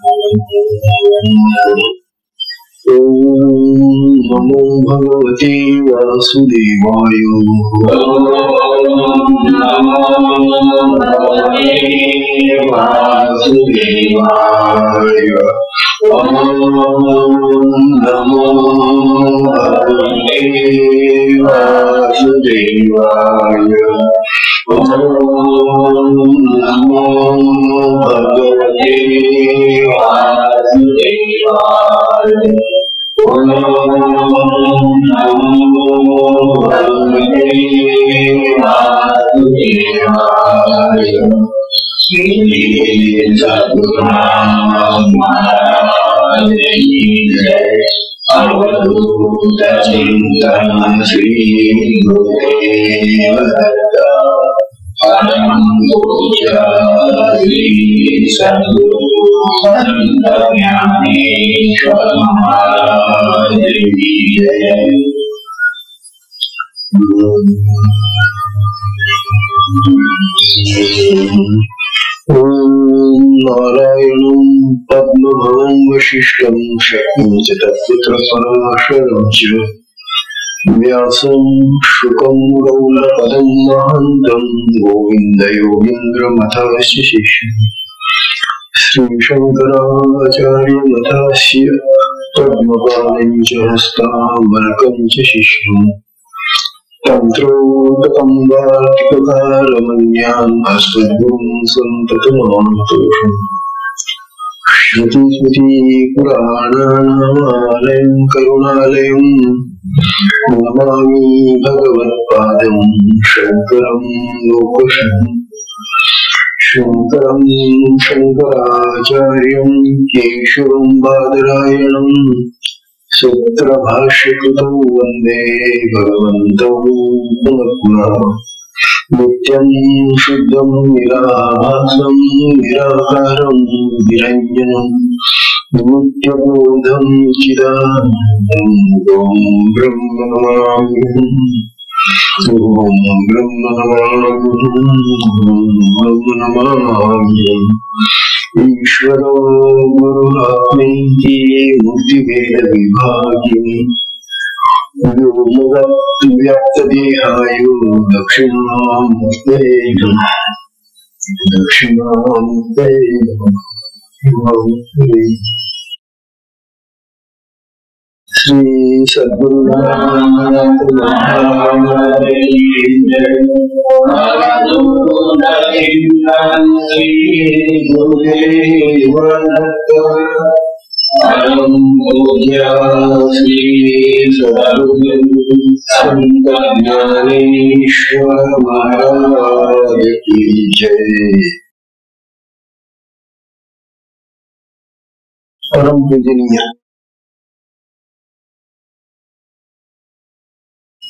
नमो भगवते वासुदेवाय। नमो भगवते वासुदेवाय। नमो भगवते वासुदेवाय। नमो भगवते वासुदेवाय। नमो भगवते वासुदेवाय। श्री सद्गुरु महाराज की जय। अवधूत चिंतन श्री गुरुदेव दत्त। परम पूज्य श्री सद्गुरु संत ज्ञानेश्वर महाराज की जय। नारायणं पद्मभवं वसिष्ठं शक्तिं च तत्पुत्रपराशरं च व्यासं शुकं गौडपदं महान्तं गोविन्दयोगीन्द्रमथस्य शिष्यं श्रीशङ्कराचार्यमथस्य पद्मपालं च हस्तामलकं च शिष्यम् तंत्रोदकं वार्तिककारमन्यान् अस्मद्गुरुं सन्ततमानतोषम् श्रुतिस्मृतिपुराणानामालयं करुणालयं नमामि भगवत्पादं शङ्करं लोकशरणं। शङ्करं शङ्कराचार्यं केशवं बादरायणं सूत्रभाष्यकृतौ वन्दे भगवन्तौ पुनः पुनः। नित्यं शुद्धं निराभासं निराकारं निरञ्जनं नित्यबोधं चिदानन्दं ॐ ब्रह्म नमाम्यहम्। ॐ ब्रह्म नमाम्यहम्। ईश्वरो गुरुरात्मेति मूर्तिभेद विभागिनी व्योमव्याप्तदेहाय दक्षिणामूर्तये नमः। दक्षिणामूर्तये नमः। श्री सद्गुरु नाथ महाराज की जय। श्री गुरुदेव दत्त। परम पूज्य श्री सद्गुरु संत ज्ञानेश्वर महाराज की जय। परम पूजनीय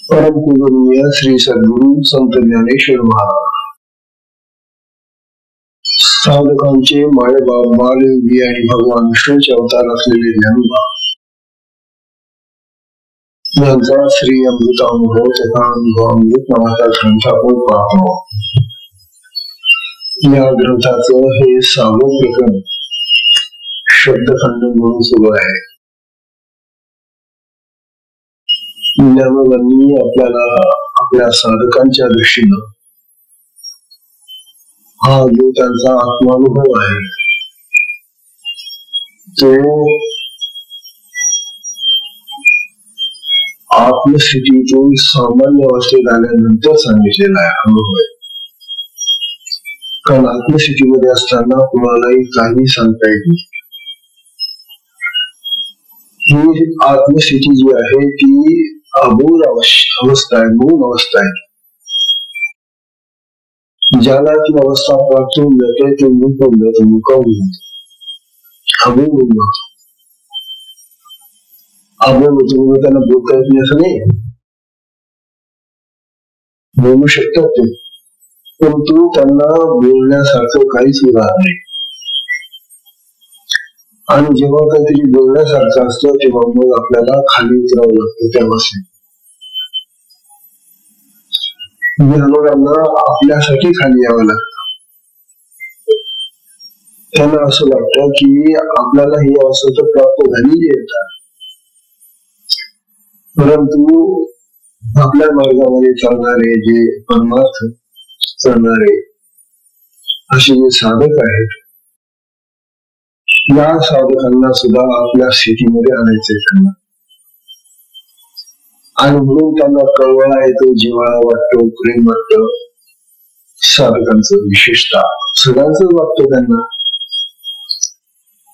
परम पूजनीय श्री सद्गुरु संत ज्ञानेश्वर महाराज साधकांचे माय बाप बालयोगी आणि भगवान विष्णूचे अवतार असलेले ज्ञानोबा यांचा श्री अमृतानुभव तथा अमृत नावाचा ग्रंथ आपण पाहतो। या ग्रंथाचं हे 6वं प्रकरण शब्दखंड म्हणून सुरू आहे। ज्ञानोबांनी आपल्याला आपल्या साधकांच्या दृष्टीनं हा जो त्यांचा आत्मानुभव आहे तो आत्मस्थितीतून सामान्य अवस्थेत आल्यानंतर सांगितलेला आहे अनुभव आहे। कारण आत्मस्थितीमध्ये असताना कुणालाही काही सांगता येत नाही। ही आत्मस्थिती जी आहे ती अबोध अवस्था आहे, मूळ अवस्था आहे। ज्याला ती अवस्था प्राप्त होऊन जाते ते मूक होऊन जातं, मुकावून जातं, अबोध होऊन जातं। अबोध होतो म्हणजे त्यांना बोलता येत नाही असं नाही, बोलू शकतात ते, परंतु त्यांना बोलण्यासारखं काहीच उदाहरण नाही। आणि जेव्हा काहीतरी बोलण्यासारखं असतं तेव्हा मग आपल्याला खाली उतरावं लागतं त्या अवस्थेत। ज्ञानोबांना आपल्यासाठी खाली यावं लागतं, त्यांना असं वाटतं की आपल्याला ही अवस्था तर प्राप्त झालेली आहे, परंतु आपल्या मार्गामध्ये चालणारे जे परमार्थ करणारे असे जे साधक आहेत, या साधकांना सुद्धा आपल्या स्थितीमध्ये आणायचे त्यांना, आणि म्हणून त्यांना कळवळा येतो, जिव्हाळा वाटतो, प्रेम वाटतं. साधकांचं विशेषतः सगळ्यांच वाटतं त्यांना,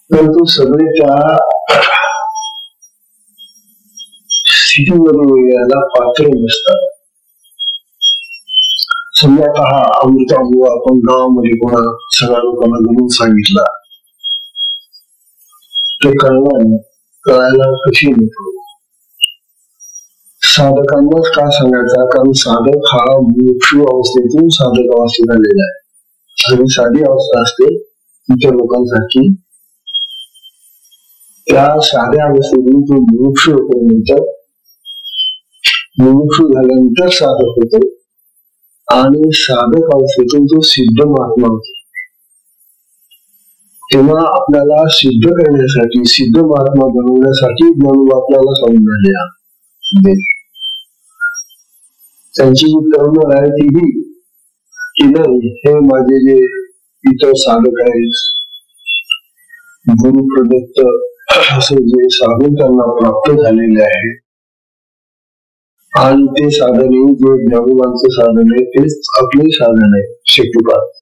परंतु सगळे त्या स्थितीमध्ये यायला पात्र नसतात. समजा आता हा अमृतानुभव आपण गावामध्ये कोणा सगळ्या लोकांना जमून सांगितला ते कळायला कठीण येतो. साधकांनाच का सांगायचा, कारण साधक हा मुमुक्षु अवस्थेतून साधक अवस्थेत आलेला आहे. सगळी साधी अवस्था असते इतर लोकांसाठी, त्या साध्या अवस्थेतून तो मुमुक्षु होतो, नंतर मुमुक्षु झाल्यानंतर साधक होतो, आणि साधक अवस्थेतून तो सिद्ध महात्मा होतो. तेव्हा आपल्याला सिद्ध करण्यासाठी, सिद्ध महात्मा बनवण्यासाठी ज्ञानोबा आपल्याला सांगून आले. त्यांची जी तळमळ आहे तीही की नाही, हे माझे जे इतर साधक आहेत, गुरु प्रदत्त असे जे साधन त्यांना प्राप्त झालेले आहे, आणि ते साधने जे ज्ञानोबांचे साधन आहे तेच आपले साधन आहे. शक्तिपात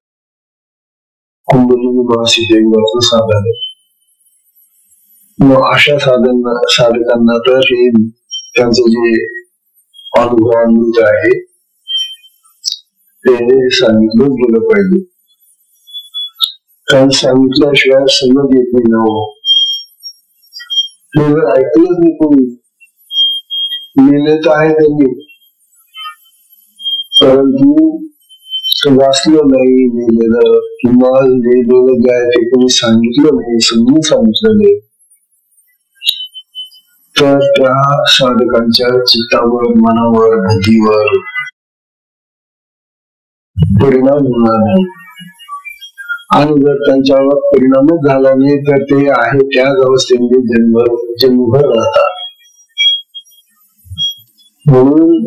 कुंडलिनी महासिद्धेंद्राचं साधन आहे. मग अशा साधकांना तर हे त्यांचं जे अनुभवानुभूत आहे ते सांगितलं गेलं पाहिजे, कारण सांगितल्याशिवाय समज येत नाही ना. हे जर ऐकलंच नाही कोणी, लिहिलं तर आहे त्यांनी, परंतु वाचलं नाही लिहिलेलं, किंवा लिहिलेलं जे आहे ते कोणी सांगितलं नाही, समजून सांगितलं नाही, तर त्या साधकांच्या चित्तावर, मनावर, बुद्धीवर परिणाम होणार नाही. आणि जर त्यांच्यावर परिणामच झाला नाही तर ते आहे त्याच अवस्थेमध्ये जन्मभर राहतात. म्हणून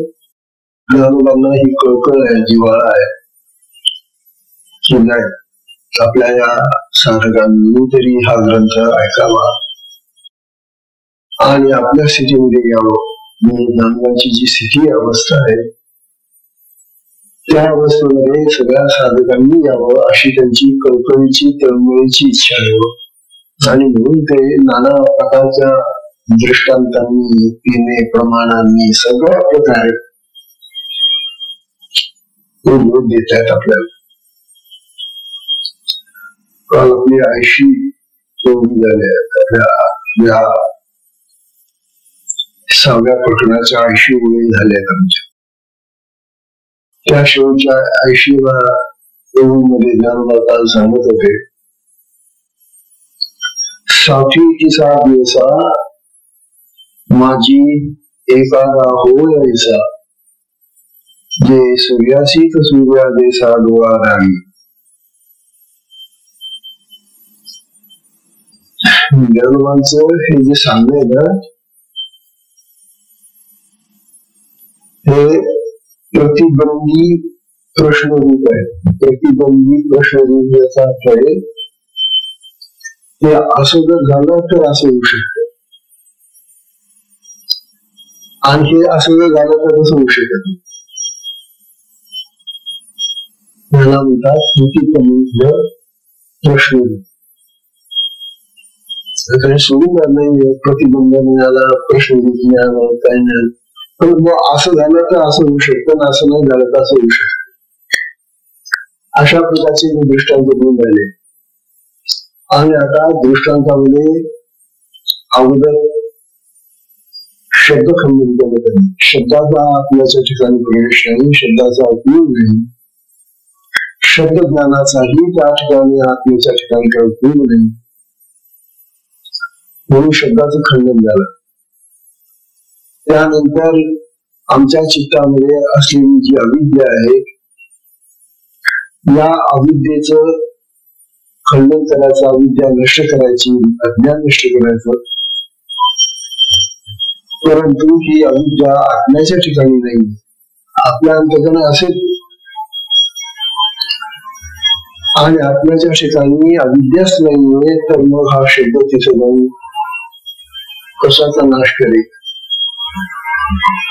ज्ञानोबांना ही कळकळ आहे, जिव्हाळा आहे की नाही, आपल्या या साधकांनी तरी हा ग्रंथ ऐकावा आणि आपल्या स्थितीमध्ये यावं. ज्ञानोबांची जी स्थिती अवस्था आहे त्या अवस्थेमध्ये सगळ्या साधकांनी यावं अशी त्यांची कल्पनेची तळमळीची इच्छा आहे. आणि म्हणून ते नाना प्रकारच्या दृष्टांतांनी, युक्तीने, प्रमाणांनी सगळ्या प्रकारे बोध देत आहेत आपल्याला. काल आपली 80 झाले, आपल्या या 6व्या प्रकरणाच्या 80 वेळी झाल्या आमच्या. त्या शेवटच्या 80व्या मध्ये ज्ञानोबा काल सांगत होते, 60 दिवसा माझी एखादा होय ऐसा, जे सूर्यासीत सूर्या देसा डोळा राही. ज्ञानोबांचं हे जे सांगणं आहे ना, हे प्रतिबंधी प्रश्नरूप आहे. प्रतिबंधी प्रश्नरूप याचा अर्थ आहे ते असं जर झालं तर असं होऊ शकतं, आणि हे असं जर झालं तर असं होऊ शकत नाही. याला म्हणतात प्रतिबंध प्रश्नरूप. सोडून नाही प्रतिबंध मिळाला, प्रश्नरूप मिळाला, काही नाही, पण असं झालं तर असं होऊ शकतं, असं नाही झालं तर असं होऊ शकतं. अशा प्रकारचे दृष्टांत देऊन राहिले. आणि आता दृष्टांतामध्ये अगोदर शब्द खंडन केलं त्यांनी. शब्दाचा आत्म्याच्या ठिकाणी प्रवेश नाही, शब्दाचा उपयोग नाही, शब्द ज्ञानाचाही त्या ठिकाणी आत्म्याच्या ठिकाणी काही उपयोग नाही, म्हणून शब्दाचं खंडन झालं. त्यानंतर आमच्या चित्तामध्ये असलेली जी अविद्या आहे, या अविद्येचं खंडन करायचं, अविद्या नष्ट करायची, अज्ञान नष्ट करायचं. परंतु ही अविद्या आत्म्याच्या ठिकाणी नाही, आपल्या अंतकरणात असेल. आणि आत्म्याच्या ठिकाणी अविद्याच नाहीये, तर मग हा शब्द तिथे जाऊन कशाचा नाश करेल.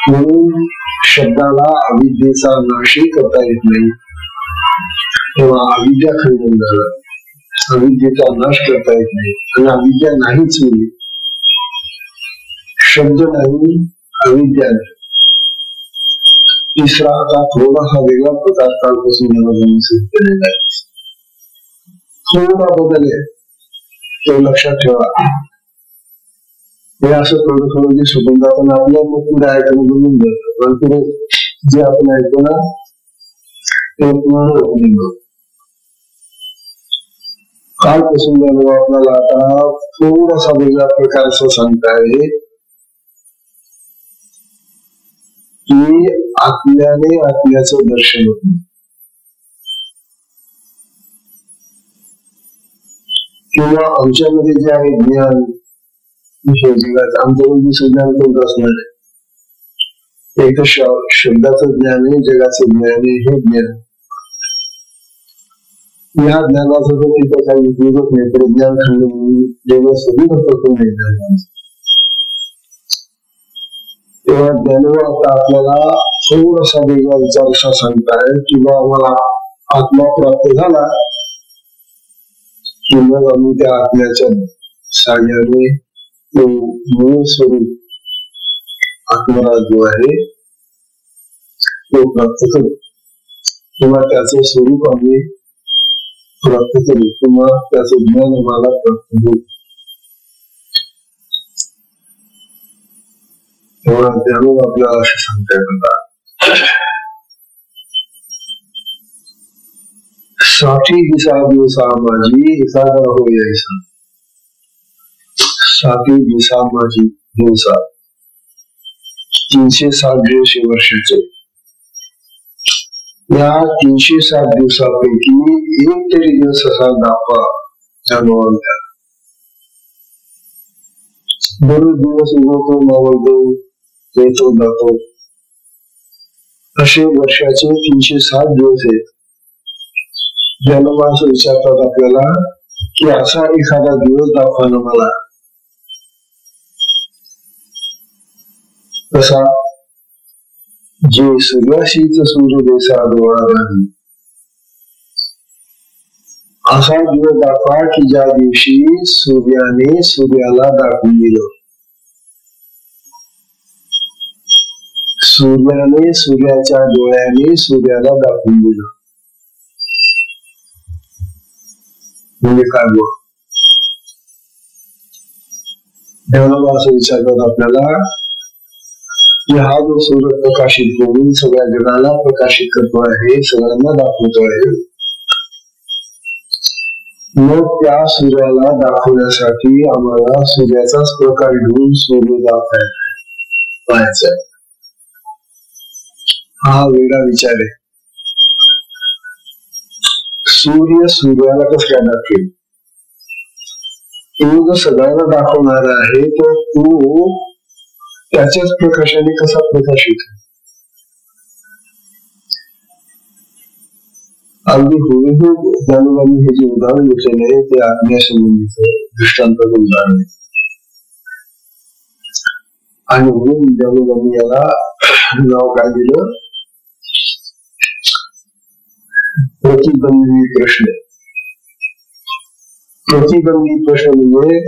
म्हणून शब्दाला अविद्येचा नाशही करता येत नाही. तेव्हा अविद्या खंडन झालं, अविद्येचा नाश करता येत नाही. आणि अविद्या नाहीच होईल, शब्द नाही, अविद्या नाही. तिसरा आता थोडासा वेगळा प्रकार कालपासून मला केलेला आहे. थोडा बदल आहे, तो लक्षात ठेवा. हे असं थोडं जे सुगंध आपण आपल्या पुढे ऐकायला बोलून जातो, पण पुढे जे आपण ऐकतो ना ते पूर्ण कालपासून झालं. आपल्याला आता थोडासा वेगळ्या प्रकारचं सांगताय की आत्म्याने आत्म्याचं दर्शन होतं. किंवा आमच्यामध्ये जे आहे ज्ञान, हे जगात आमच्याकडे दुसरं ज्ञान कोणतं असणार आहे. एक शब्दाचं ज्ञान आहे, जगाचं ज्ञान आहे. हे ज्ञान, या ज्ञानाचं तर तिथं काही उपयोगच नाही. तर ज्ञान खंड जेव्हा सगळी होतो नाही ज्ञान. तेव्हा ज्ञानावर आता आपल्याला थोडासा वेगळा विचार असा सांगताय किंवा आम्हाला आत्मा प्राप्त झाला की मग आम्ही त्या आत्म्याच्या साह्याने मूळ स्वरूप आत्मराज जो आहे तो प्राप्त करू, किंवा त्याचं स्वरूप आम्ही प्राप्त करू, किंवा त्याचं ज्ञान आम्हाला प्राप्त होईल. तेव्हा ज्ञान आपल्याला असं सांगता येतात. 60 दिसा दिवसा माझी एखादा हो यायचा. 60 दिसा माझी दिवसा, 360 दिवस वर्षाचे. या 360 दिवसापैकी एक तरी दिवस असा दाखवा जाणवायला. बरेच दिवस उगवतो, मावळतो, येतो जातो, असे वर्षाचे 360 दिवस आहेत. ज्याला माणसं विचारतात आपल्याला की असा एखादा दिवस दाखवा ना मला. कसा? जे सूर्याशीच सूर्योदयाचा डोळा नाही, असा दिवस दाखवा की ज्या दिवशी सूर्याने सूर्याला दाखवून दिलं. सूर्याने सूर्याच्या डोळ्याने सूर्याला दाखवून दिलं. म्हणजे काय बोल? देवाला असं विचारतात आपल्याला की हा जो सूर्य प्रकाशित करून सगळ्या जगाला प्रकाशित करतो आहे, सगळ्यांना दाखवतो आहे, मग त्या सूर्याला दाखवण्यासाठी आम्हाला सूर्याचाच प्रकार घेऊन सूर्य दाखवायचा. हा वेगळा विचार आहे. सूर्य सूर्याला कसं काय दाखवेल? तो जो सगळ्यांना दाखवणारा आहे तर तो त्याच्याच प्रकाशाने कसा प्रकाशित? अगदी हुबेहूब ज्ञानोबांनी हे जे उदाहरण घेतलेले आहे ते आत्म्यासंबंधीचं दृष्टांताचं उदाहरण आहे. आणि म्हणून ज्ञानोबांनी याला नाव काय दिलं? प्रतिबंधी प्रश्न. प्रतिबंधी प्रश्न म्हणजे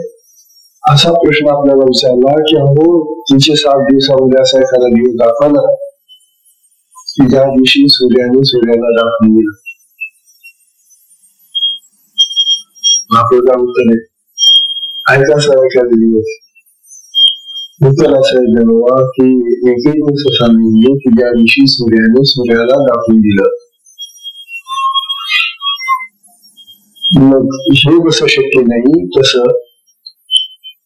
असा प्रश्न आपल्याला विचारला की अहो 360 दिवसामध्ये असा एखादा दिवस दाखवा ना की ज्या दिवशी सूर्याने सूर्याला दाखवून दिलं. आपल्याला उत्तर आहे का सर एखादा दिवस? उत्तर असं आहे जेव्हा की एकही दिवस असा नाहीये की ज्या दिवशी सूर्याने सूर्याला दाखवून दिलं. मग हे कसं शक्य नाही? तसं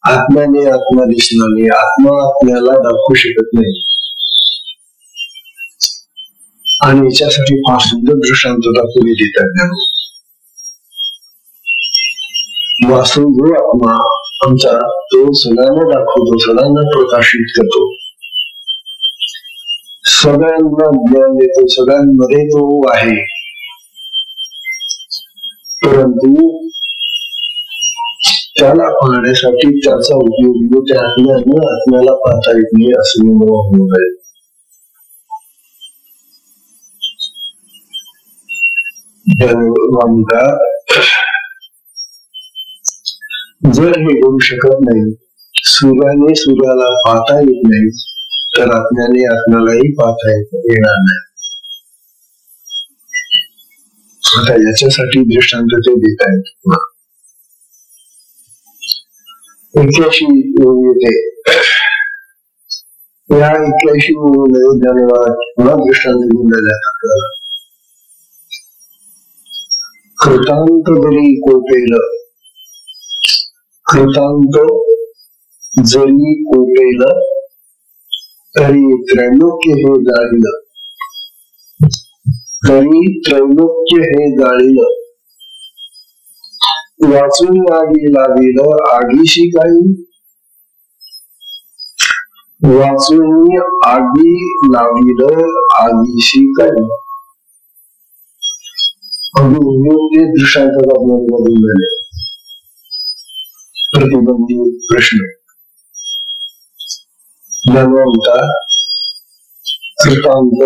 आत्म्याने आत्मा दिसणार नाही, आत्मा आत्म्याला दाखवू शकत नाही. आणि याच्यासाठी फार सुंदर दृष्टांत पुढे देतात. वास्तव जो आत्मा आमचा तो सगळ्यांना दाखवतो, सगळ्यांना प्रकाशित करतो, सगळ्यांना ज्ञान देतो, सगळ्यांमध्ये तो आहे. परंतु त्याला पाहण्यासाठी त्याचा उपयोग त्या आत्म्याला पाहता येत नाही असं मला होणार आहे. जर हे करू शकत नाही, सूर्याने सूर्याला पाहता येत नाही, तर आत्म्याने आत्म्यालाही पाहता येणार नाही. आता याच्यासाठी दृष्टांत ते देत आहेत. 81 येते. या 81 धन्यवाद पुन्हा दृष्टांत दिलेला आपल्याला. कृतांत जरी कोपेल, कृतांत जरी कोपेल तरी त्रैलोक्य हे जाळील, तरी त्रैलोक्य हे जाळील. वाचून आगी लावील आगीशी काही, वाचून आगी लावील आगीशी काही. ते दृष्टांतात आपल्याला बघून झाले. प्रतिबंधित प्रश्न धन्वंता कृतांत,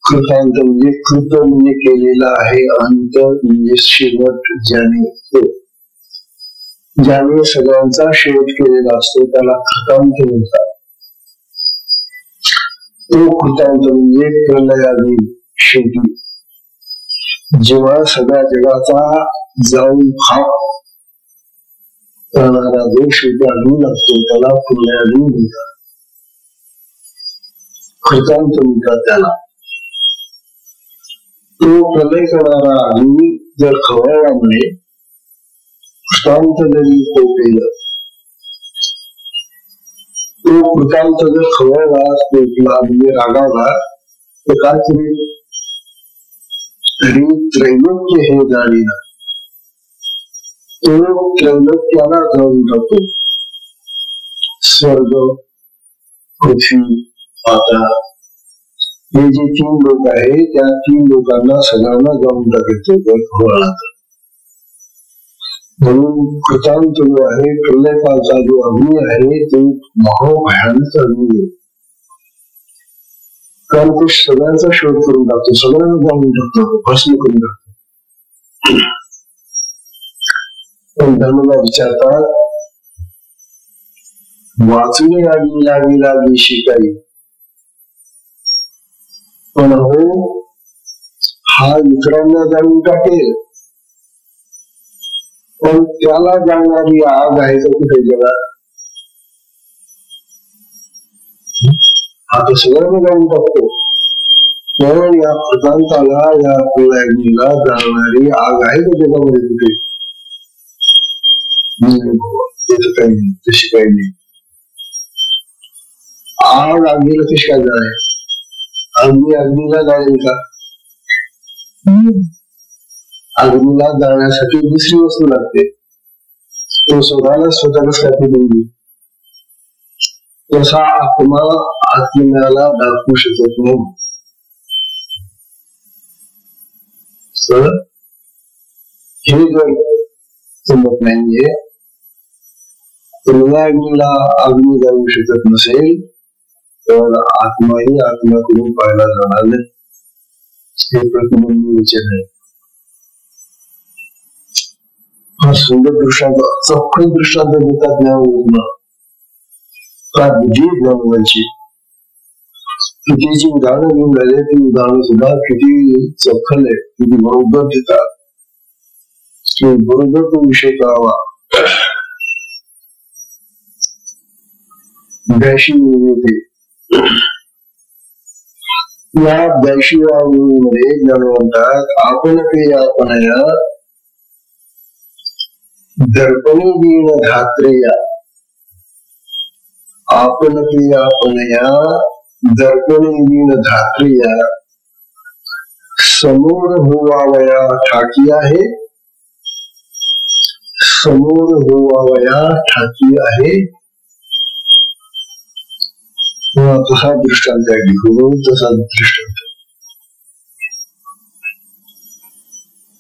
कृतांत म्हणजे कृत म्हणजे केलेला आहे, अंत म्हणजे शेवट. ज्याने सगळ्यांचा शेवट केलेला असतो त्याला कृतांत म्हणतात. तो कृतांत म्हणजे प्रलयादी शेवटी जेव्हा सगळ्या जगाचा जाऊन खाप करणारा जो शेवटी अग्नी लागतो त्याला प्रलयादी म्हणतात, कृतांत म्हणतात त्याला. तो प्रलय करणारा अग्नी जर खवळल्यामुळे कृतांत जरी कोपेल, तो कृतांत जर खवळला म्हणजे रागावला तर काय करेल? तरी त्रैलोक्य हे जाणील, तो त्रैलोक्याला जाऊन जातो. स्वर्ग, पृथ्वी, पाताळ हे जे 3 लोक आहे त्या 3 लोकांना सगळ्यांना जाऊन टाकायचं जर खवळला तर. म्हणून कृतांत जो आहे, प्रलयकालचा जो अग्नी आहे तो महाभयानक अग्नी आहे. कारण तो सगळ्यांचा शोध करून टाकतो, सगळ्यांना जाऊन टाकतो, भस्म करून टाकतो. पण धर्मला विचारतात वाचून आगी लावी लावीशी काही. पण हो हा इतरांना जाऊन टाकेल, पण त्याला जाणणारी आग आहे तर कुठे जगात? हा तर सगळ्यांना जाऊन टाकतो, पण या कृतांताला, या प्रलयाग्नीला जाणणारी आग आहे तर जगामध्ये कुठे? त्याचं काही नाही, तशी काही नाही. आग आगीला कशी काय जाणे? अग्नी अग्नीला जाणेल का? अग्नीला जाण्यासाठी दुसरी वस्तू लागते, तो स्वतःलाच प्रतिबिंबित. तसा आत्मा आत्म्याला दाखवू शकत नाही. हे जर जमत नाहीये, प्रलयाग्नीला अग्नी जाऊ शकत नसेल तर आत्माही आत्म्याकडून पाहायला जाणार नाही. हे प्रतिबंधी विचार आहे. हा सुंदर दृष्टांत, चौखट दृष्टांत देतात ज्ञान का बुद्धी ज्ञानवांची. किती जी उदाहरणं घेऊन राहिले ती उदाहरणं सुद्धा किती चौखल आहे, किती बरोबर देतात, बरोबर तो विषय कळावा. 82 येते. या 82व्या मध्ये ज्ञान म्हणतात आपण ते आपणया दर्पणी दीन धात्रेया, आपण ते आपणया दर्पणी दीन धात्रेया, समोर होवावया ठाकी आहे, समोर होवावया ठाकी आहे. तसा दृष्टांत आहे, घेऊन तसा दृष्टांत.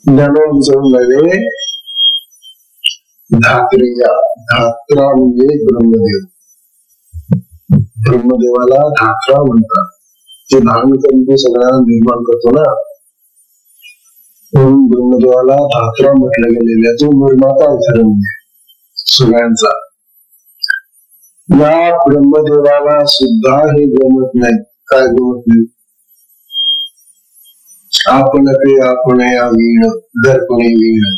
ज्ञानोब जाऊन लागले धात्रेया. धात्रा म्हणजे ब्रह्मदेव. ब्रह्मदेवाला धात्रा म्हणतात. ते धारण करून तो सगळ्यांना निर्माण करतो ना, म्हणून ब्रह्मदेवाला धात्रा म्हटलं गेलेलं आहे. तो निर्माता ठरण सगळ्यांचा. या ब्रह्मदेवाला सुद्धा हे जमत नाही. काय जमत नाही? आपण ते आपण या वीण दर्पणे वीण.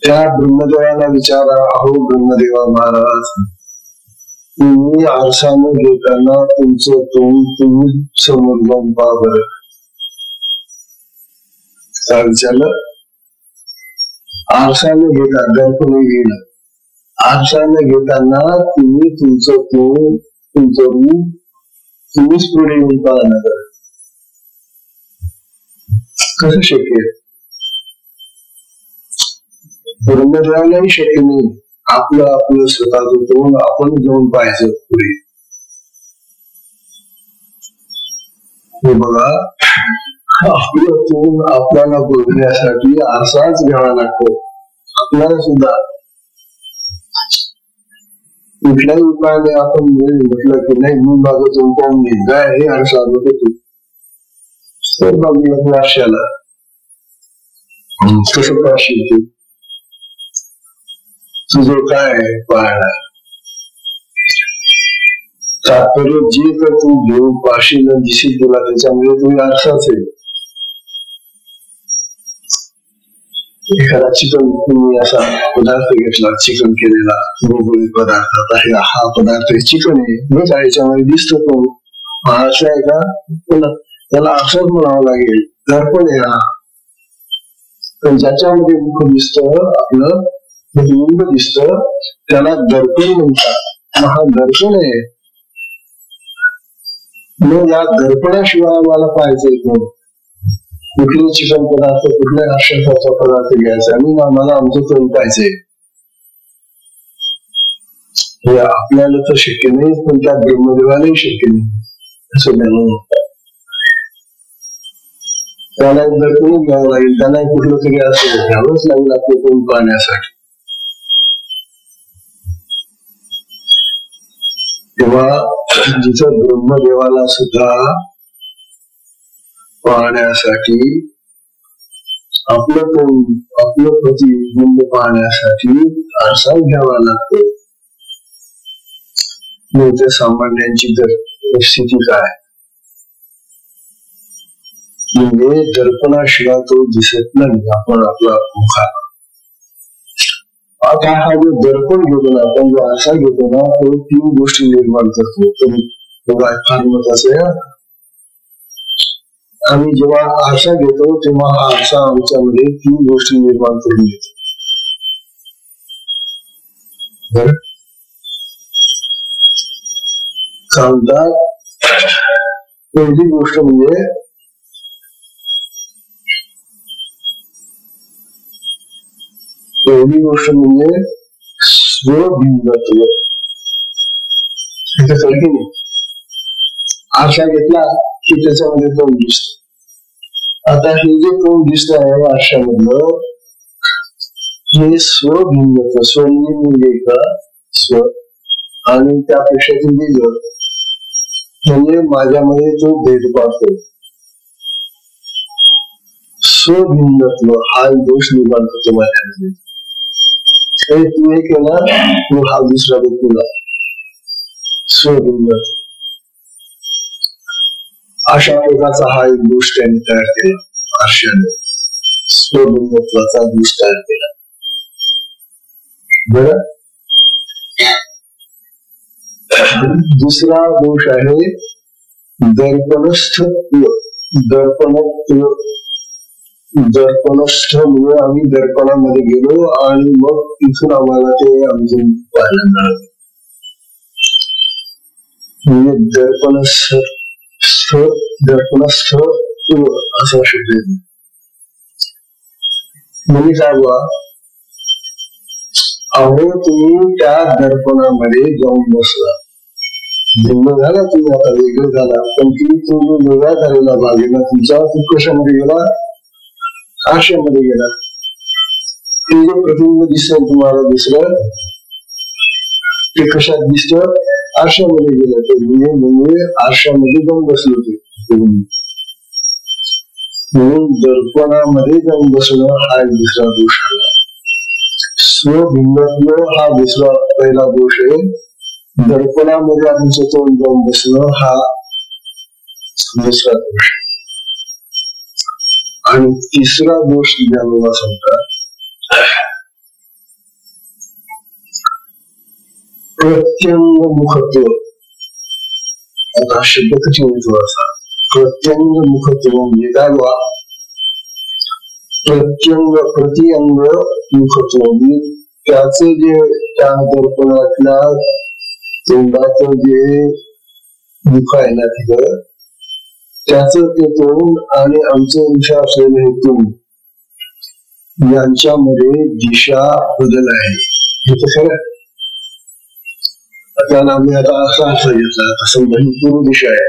त्या ब्रह्मदेवाला विचारा, अहो ब्रह्मदेवा महाराज, तुम्ही आरसाने घेताना तुमचं तोंड तुम्ही समोर जाऊन पहा बरं. काय विचारलं? आरसाने घेतात दर्पणे वीण. आरसाने घेताना तुम्ही तुमचं तोंड तुमचं रूप तुम्हीच पुढे येऊन पाहणार. कसं शक्य? ब्रह्मदेवालाही शक्य नाही. आपलं स्वतःचं तोंड आपण जाऊन पाहायचं पुढे. हे बघा, आपलं तोंड आपल्याला बघण्यासाठी आरसाच घ्यावा लागतो. आपल्याला सुद्धा कुठल्याही उपायाने आपण म्हटलं की नाही, मी माझं तोंड पाहून घेईन काय, हे आरसा होतो तू तर बघूया वर्षाला कसं पाहशील तू. तुझं काय पाहायला तात्पर्य जे तर तू घेऊन पाहशील दिसेल तुला, त्याच्यामुळे तू आरसाच आहे. एखादा चिकन तुम्ही असा पदार्थ घेतला, चिकन केलेला गुळगुळीत पदार्थ, आता हा पदार्थ चिकन आहे बरं का, याच्यामध्ये दिसतो तो आरसा आहे का, त्याला आरसाच म्हणावं लागेल. दर्पण आहे हा, पण ज्याच्यामध्ये मुख दिसतं आपलं बिंब दिसतं त्याला दर्पण म्हणतात. हा दर्पण आहे. मग या दर्पणाशिवाय आम्हाला पाहायचं येतो. कुठले चिकन पदार्थ कुठल्या आरशाचा पदार्थ घ्यायचा आणि आम्हाला आमचं तोंड पाहिजे. हे आपल्याला तर शक्य नाही, पण त्या ब्रह्मदेवालाही शक्य नाही असं ज्ञान म्हणतात. त्याला दर्पण घ्यावं लागेल, त्याला कुठलं तरी असं घ्यावंच लागेल आपलं तोंड पाहण्यासाठी. तेव्हा जिथं ब्रह्मदेवाला सुद्धा पाहण्यासाठी आपलं तोंड आपलं प्रतिबिंब पाहण्यासाठी आरसा घ्यावा लागतो. मोठ्या सामान्यांची तर स्थिती काय म्हणजे दर्पणाशिवाय तो दिसत नाही आपण आपला मुखात. आता हा जो दर्पण घेतो ना आपण, जो आरसा घेतो ना, तो 3 गोष्टी निर्माण करतो. फार महत्वाचं आहे. आम्ही जेव्हा आरसा घेतो तेव्हा हा आरसा आमच्यामध्ये 3 गोष्टी निर्माण करून देतो. सांगतात पहिली गोष्ट म्हणजे स्वभिन्नत्व. आरसा घेतला की त्याच्यामध्ये तोंड दिसतो. आता हे जे तोंड दिसत आहे आरशामधलं हे स्वभिन्नत्व. स्वनिर्मिती का स्व आणि त्यापेक्षा ते वेगळं म्हणजे माझ्यामध्ये तो भेद पाहतो. स्वभिन्नत्व हा दोष निर्माण करतो माझ्यामध्ये. तू एक आहे ना, तू हा दुसरा व्यक्तीला स्वभिन्नत्व. अशा प्रकारचा हा एक दोष त्यांनी तयार केला आरशाने. स्वभिन्नत्वाचा दोष तयार केला. बरं, दुसरा दोष आहे दर्पणस्थत्व. दर्पणस्थ म्हणजे आम्ही दर्पणामध्ये गेलो आणि मग तिथून आम्हाला ते आमचे पाहायला मिळालं. म्हणजे दर्पणस्थ असा शब्द. म्हणजे काय बा, अहो तुम्ही त्या दर्पणामध्ये जाऊन बसला, भिन्न झाला तुम्ही, आता वेगळं झाला, पण तुम्ही वेगळा झालेला भाग आहे ना तुमचा, तू कशामध्ये गेला, आरशामध्ये गेला. ते जे प्रतिबिंब दिसत तुम्हाला दुसरं, ते कशात दिसत, आरशामध्ये गेलं. ते म्हणजे आरशामध्ये जाऊन बसलो ते. म्हणून दर्पणामध्ये जाऊन बसणं हा एक दुसरा दोष आला. स्वभिन्नत्व हा दुसरा पहिला दोष आहे. दर्पणामध्ये आपण स्वतःहून जाऊन बसणं हा दुसरा दोष. आणि तिसरा दोष ज्ञानोबा सांगतात, प्रत्यंग मुखत्व. आता शब्द कठीण येतो असा. प्रत्यंग मुखत्व म्हणजे काय बा, प्रत्यंग प्रतिअंग मुखत्व म्हणजे त्याचं जे त्या दर्पणातल्या तोंडाचं जे मुख आहे ना तिथं, त्याचं ते तोंड आणि आमचं विषय असलेलं हे तोंड यांच्यामध्ये दिशा बदल आहे. हे तर खरं. त्याला आम्ही आता असा अर्थ घेतला, समजा ही पूर्व दिशा आहे,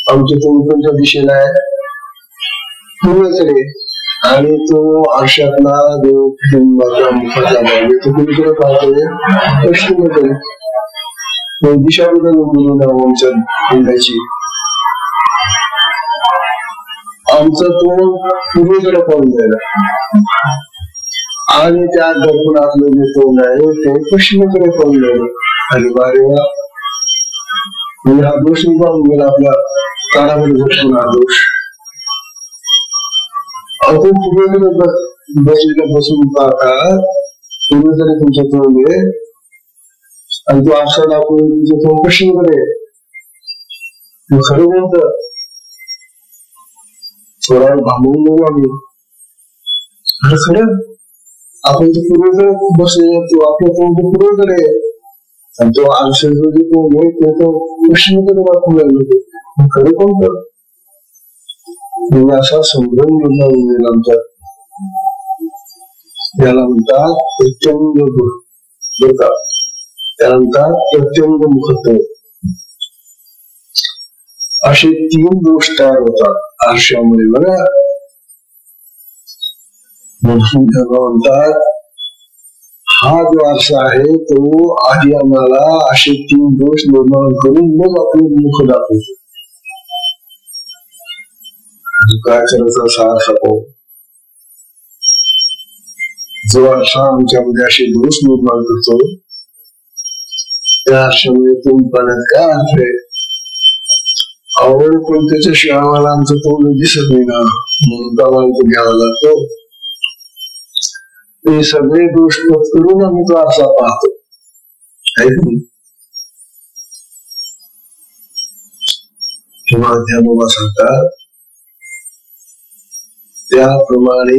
आमचं तोंड कोणत्या दिशेला आहे, पूर्वेकडे, आणि तो आरशातला जो मुखाचा भाग तो कुणीकडे पाहतोय, पश्चिमेकडे. दिशा बदल म्हणून आमच्या तोंडाची, आमचं तोंड पूर्वेकडे पाहून जायला, आणि त्या दर्पणातलं जे तोंड आहे ते पश्चिमेकडे पाहून जायला. आणि बारेवा म्हणजे हा दोष निघून गेला आपल्या कानामध्ये बसून. हा दोष आपण पूर्वेकडे बसलेला बसून पाहता, पूर्वेकडे तुमचं तोंड आहे आणि तो आरसा दाखवून तुमचं तोंड पश्चिमेकडे. खरं बोलत थोडा भांबवून बघू आम्ही, खरं आपण तो पूर्वेकडे बसलेला, तो आपलं तोंड पूर्वेकडे आहे आणि तो आरशाचा जे तोंड आहे ते तो पश्चिमेकडे दाखवून लागलो. खरं कोणतं म्हणजे असा संभ्रम निर्माण होईल आमच्यात. याला म्हणतात प्रत्यंग बरं का, त्याला म्हणतात प्रत्यंग मुखत्व. असे 3 दोष तयार होतात आरशामध्ये बघा. म्हणतात हा जो आरसा आहे तो आधी आम्हाला असे 3 दोष निर्माण करून मग आपले मुख दाखवतो. काय करायचा असा आरसा पाहू, जो आरसा आमच्यामध्ये असे दोष निर्माण करतो, त्या आरशामध्ये तोंड पाहण्यात काय अर्थ आहे. आवड पण त्याच्याशिवाय आम्हाला आमचं तोंड दिसत नाही ना, म्हणून आम्हाला तो घ्यावा लागतो. हे सगळे दोष करून आम्ही तो आरसा पाहतो. तेव्हा ज्ञानोबा सांगतात त्याप्रमाणे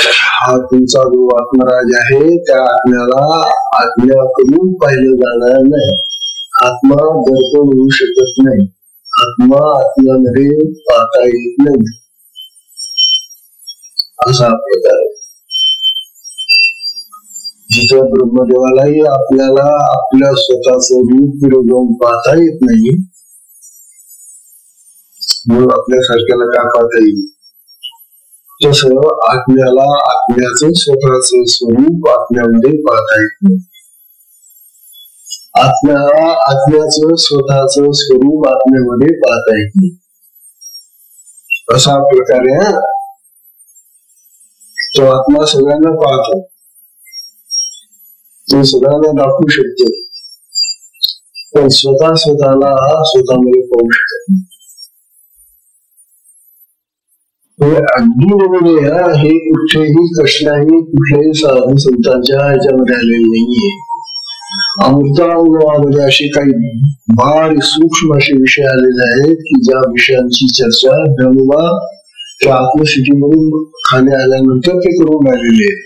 हा तुमचा जो आत्मराज आहे, त्या आत्म्याला आज्ञा करून पाहिलं जाणार नाही. आत्मा दर्पण होऊ शकत नाही, आत्मा आत्म्यामध्ये पाहता येत नाही, असा प्रकार. जिथं ब्रह्मदेवालाही आपल्याला आपल्या स्वतःचं रूप पुढे जाऊन पाहता येत नाही, म्हणून आपल्यासारख्याला काय पाहता येईल. तसं आत्म्याला आत्म्याचं स्वतःचं स्वरूप आत्म्यामध्ये पाहता येत नाही. आत्म्याला आत्म्याचं स्वतःचं स्वरूप आत्म्यामध्ये पाहता येत नाही. अशा प्रकारे तो आत्मा सगळ्यांना पाहतो, तो सगळ्यांना दाखवू शकतो, पण स्वतःला स्वतःमध्ये पाहू शकतो. अगदी नमुने हे कुठेही कुठल्याही साधू संतांच्या ह्याच्यामध्ये आलेले नाहीये. अमृतानुभवामध्ये असे काही फार सूक्ष्म असे विषय आलेले आहेत की ज्या विषयांची चर्चा ज्ञानोबा त्या आत्मस्थितीमधून खाली आल्यानंतर ते करून राहिलेले आहेत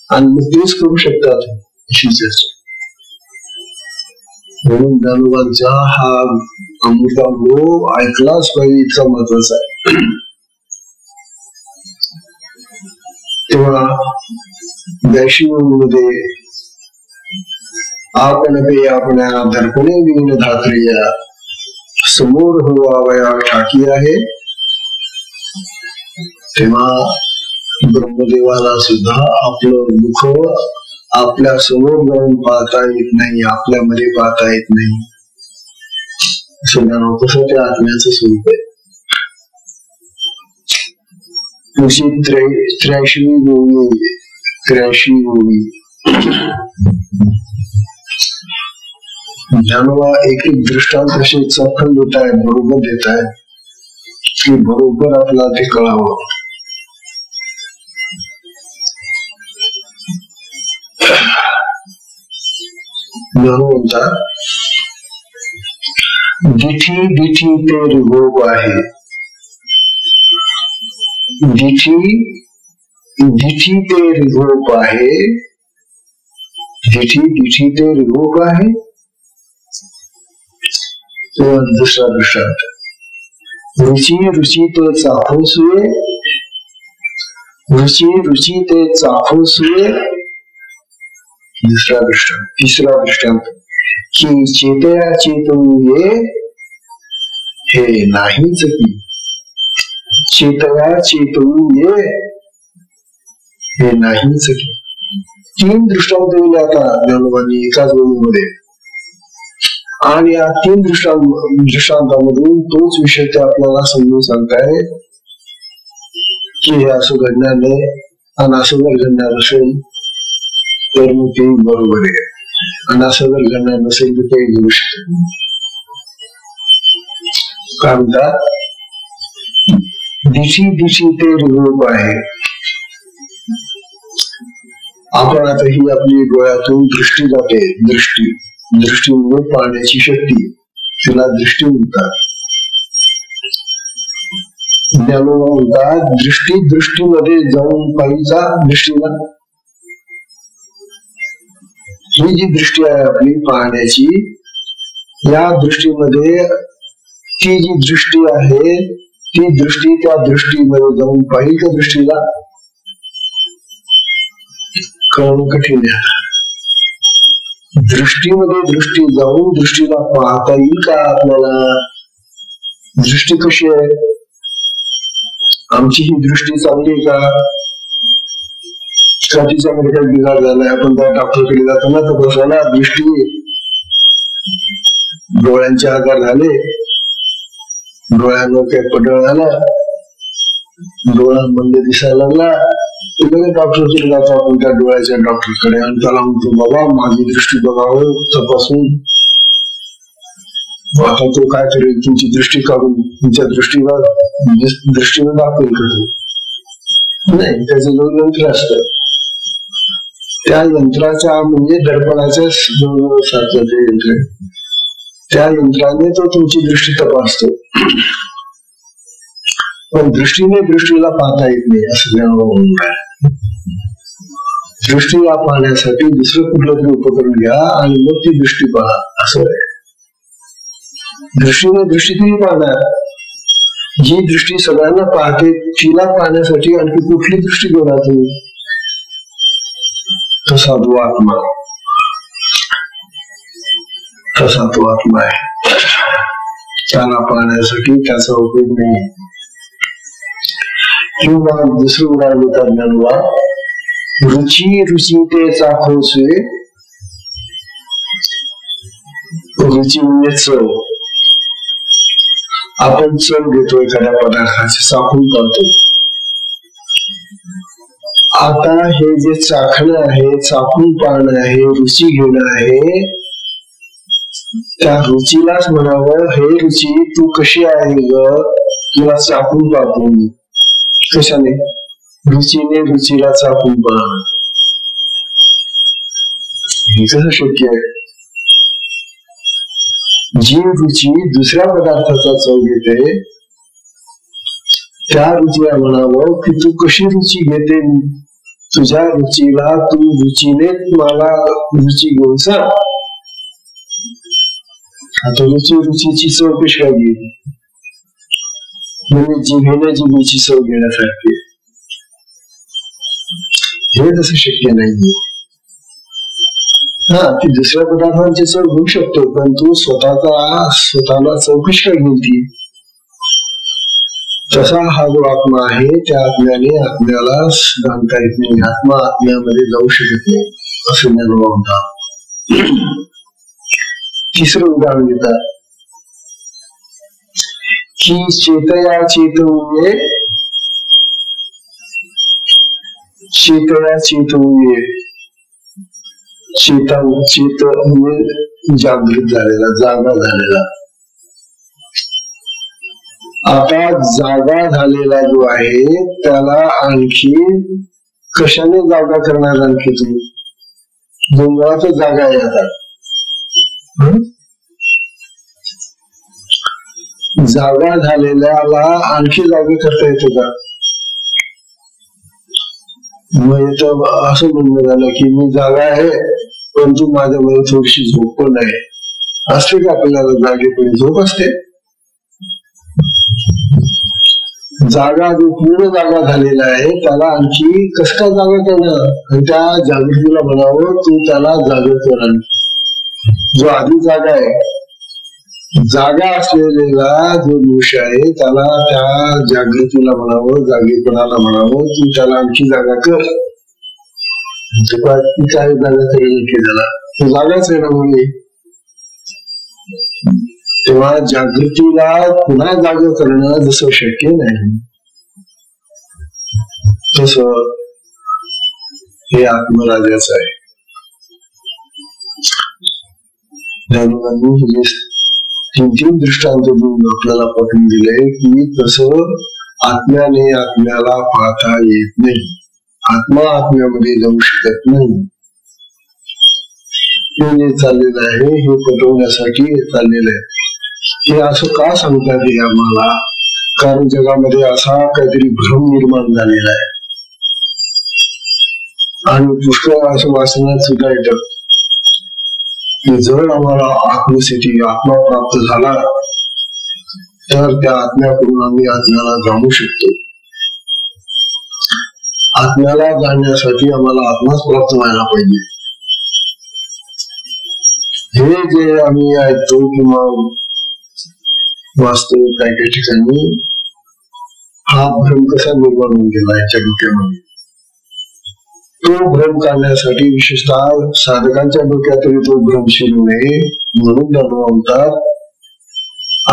आणि मग तेच करू शकतात अशी चर्चा. म्हणून ज्ञानोबांचा हा अमृतानुभव ऐकलाच पाहिजे, इतका महत्वाचा आहे. तेव्हा वैष्णवमध्ये आपण पे आपल्या दर्पणे विण धात्रिया समोर व्हावया ठाकी आहे. तेव्हा ब्रह्मदेवाला सुद्धा आपलं मुख आपल्या समोर जाऊन पाहता येत नाही, आपल्यामध्ये पाहता येत नाही. सुद्धा कसं ते आत्म्याचं स्वरूप आहे. 83 ओवी ज्ञानोबा एक एक दृष्टांत असे चपखल देत आहे, बरोबर देत आहे की बरोबर आपला ते कळावं. ज्ञानोबा दिठी दिठी ते रिभोग आहे. दिठी ते रिभोग आहे. दिठी ते रिभोग आहे. दुसरा दृष्टांत रुची ते चाफोसुये. रुची ते चाफोसुये. दुसरा दृष्टांत. तिसरा दृष्टांत की चेतया चेतवूये हे नाहीच की. चेतया चेतवूये हे नाहीच की. 3 दृष्टांत दिले आता ज्ञानोबांनी एकाच ओळीमध्ये. आणि या 3 दृष्टांतामधून तोच विषय ते आपल्याला समजून सांगताय की हे असं घडणार नाही, आणि असं जर घडणार असेल तर मग ते बरोबर आहे, आणि असं जर घडणार नसेल तर ते घडू शकत. काय म्हणतात? दिशी दिशी ते रूप आहे. आपण आता ही आपली डोळ्यातून दृष्टी जाते. दृष्टी म्हणजे पाहण्याची शक्ती, तिला दृष्टी म्हणतात. ज्ञानोबा म्हणतात दृष्टीमध्ये जाऊन पाहिजा दृष्टीला. ही जी दृष्टी आहे आपली पाहण्याची, या दृष्टीमध्ये ती जी दृष्टी आहे ती दृष्टी त्या दृष्टीमध्ये जाऊन पाहिल का दृष्टीला? कळणं कठीण आहे. दृष्टीमध्ये दृष्टी जाऊन दृष्टीला पाहता येईल का आपल्याला? दृष्टी कशी आहे? आमची ही दृष्टी चांगली आहे का? तिच्यामध्ये काही बिघाड झालाय, आपण त्या डॉक्टरकडे जाताना तपासायला दृष्टी डोळ्यांचे आकार झाले, डोळ्यांवर काही पडळ झाला, डोळा मंद दिसायला लागला, डॉक्टरकडे जातो आपण त्या डोळ्याच्या डॉक्टरकडे आणि त्याला म्हणतो बाबा माझी दृष्टी बघावं तपासून. आता तो काय करेल? तुमची दृष्टी काढून तुमच्या दृष्टीवर दाखवेल करतो नाही. त्याचं जो यंत्र असतं त्या यंत्राच्या म्हणजे दर्पणाच्या सारखं ते यंत्र, त्या यंत्राने तो तुमची दृष्टी तपासतो. पण दृष्टीने दृष्टीला पाहता येत नाही असं ज्ञान. दृष्टीला पाहण्यासाठी दुसरं कुठलं तरी उपकरण घ्या आणि मग ती दृष्टी पहा असं आहे. दृष्टीने दृष्टी तुम्ही पाहणार, जी दृष्टी सगळ्यांना पाहते तिला पाहण्यासाठी आणखी कुठली दृष्टी घेणार तुम्ही? तसा तो आत्मा आहे. त्याला पाहण्यासाठी त्याचा उपयोग नाही. किंवा दुसरं उदाहरण देतात ज्ञानोबा, रुची ते चाखोसुये. रुची म्हणजे चव. आपण चव घेतो एखाद्या पदार्थाची, चाखून पाहतो. आता हे जे चाखणं आहे, चाखून पाहणं आहे, रुची घेणं आहे, त्या रुचीलाच म्हणावं हे रुची तू कशी आहे ग, तुला चाखून पाहतो. कशाने? रुचीने रुचीला चाखून पाहणं. हे कसं शक्य आहे? जी रुची दुसऱ्या पदार्थाचा चव घेते त्या रुचीला म्हणावं की तू कशी रुची घेते, तुझ्या रुचीला तू रुचीने मला रुची घेऊन सांग. आता रुचीची चव कशी काय घेईल? म्हणजे जिभेने जिभेची चव घेण्यासारखी. हे तसं शक्य नाहीये. हा, ती दुसऱ्या पदार्थांची चव घेऊ शकतो, पण तू स्वतःला चौकशी काय घेतली. तसा हा जो आत्मा आहे त्या आत्म्याने आत्म्याला जाणता येत नाही. आत्मा आत्म्यामध्ये जाऊ शकत नाही असं ज्ञानोबा म्हणतात. तिसरं उदाहरण देतात की चेतया चेतवूये चेत म्हणजे जागृत झालेला, जागा झालेला. आता जागा झालेला जो आहे त्याला आणखी कशाने जागा करणार? आणखी तू मुळात जागा आहे. आता जागा झालेल्याला आणखी जागा करता येते का? मग असं म्हणणं झालं की मी जागा आहे परंतु माझ्यामध्ये थोडीशी झोप पण आहे. असते का आपल्याला जागेपणी झोप असते? जागा जो पूर्ण जागा झालेला आहे त्याला आणखी कसं काय जागा करणार? आणि त्या जागृतीला म्हणावं तू त्याला जागृत कर. जो आधी जागा आहे, जागा असलेला जो पुरुष आहे त्याला त्या जागृतीला म्हणावं, जागेपणाला म्हणावं तू त्याला आणखी जागा कर. काय जागा करेल की त्याला तो जागाच आहे ना. म्हणजे तेव्हा जागृतीला पुन्हा जागा करणं जसं शक्य नाही तसं हे आत्मराजाचं आहे. तीन दृष्टांत देऊन आपल्याला पटवून दिले की तसं आत्म्याने आत्म्याला पाहता येत नाही. आत्मा आत्म्यामध्ये जाऊ शकत नाही. हे जे चाललेलं आहे हे पटवण्यासाठी चाललेलं आहे. हे असं का सांगतात हे आम्हाला? कारण जगामध्ये असा काहीतरी भ्रम निर्माण झालेला आहे आणि पुष्कळ असं वाचनात सुद्धा येतं की जर आम्हाला आत्मस्थिती आत्मा प्राप्त झाला तर त्या आत्म्याकडून आम्ही आत्म्याला जाणू शकतो. आत्म्याला जाणण्यासाठी आम्हाला आत्माच प्राप्त व्हायला पाहिजे. हे जे आम्ही ऐकतो किंवा वाचतो काही काही ठिकाणी, हा भ्रम कसा निर्माण होऊन गेला याच्या डोक्यामध्ये. तो भ्रम काढण्यासाठी विशेषतः साधकांच्या डोक्यातही तो भ्रम शिरू नये म्हणून म्हणतात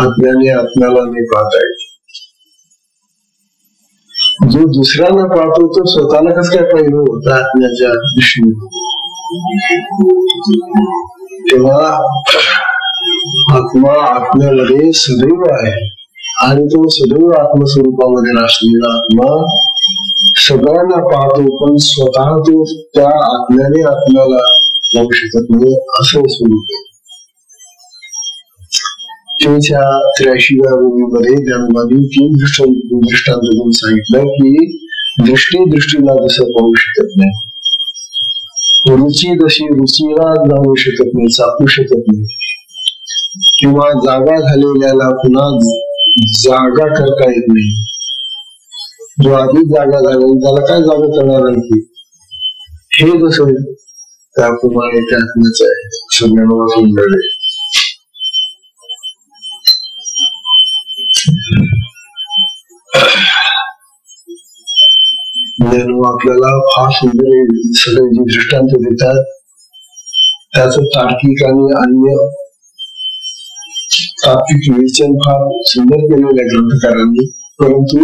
आत्म्याने आत्म्याला नाही पाहता येत. जो दुसऱ्याला पाहतो तो स्वतःला कसं काय पाहिजे होतं आत्म्याच्या दृष्टीने. तेव्हा आत्मा आत्म्यामध्ये सदैव आहे आणि तो सदैव आत्मस्वरूपामध्ये असलेला आत्मा सगळ्यांना पाहतो, पण स्वतः तो त्या आत्म्याने आत्म्याला जाऊ शकत नाही असं स्वरूप आहे. 383व्या ओळीमध्ये ज्ञानोबांनी 3 दृष्टांत देऊन सांगितलं की दृष्टीला जसं पाहू शकत नाही, रुची जशी रुचीला जाऊ शकत नाही, चापू शकत नाही, किंवा जागा झालेल्याला पुन्हा जागा करता येत नाही. जो आधी जागा झालेला त्याला काय जागा करणार आणखी? हे जसं त्याप्रमाणे त्या आत्म्याच आहे सगळ्यांना समजले. आपल्याला फार सुंदर सगळे जे दृष्टांत देतात त्याच तार्किक आणि अन्य तात्विक विवेचन फार सुंदर केलेलं आहे ग्रंथकारांनी. परंतु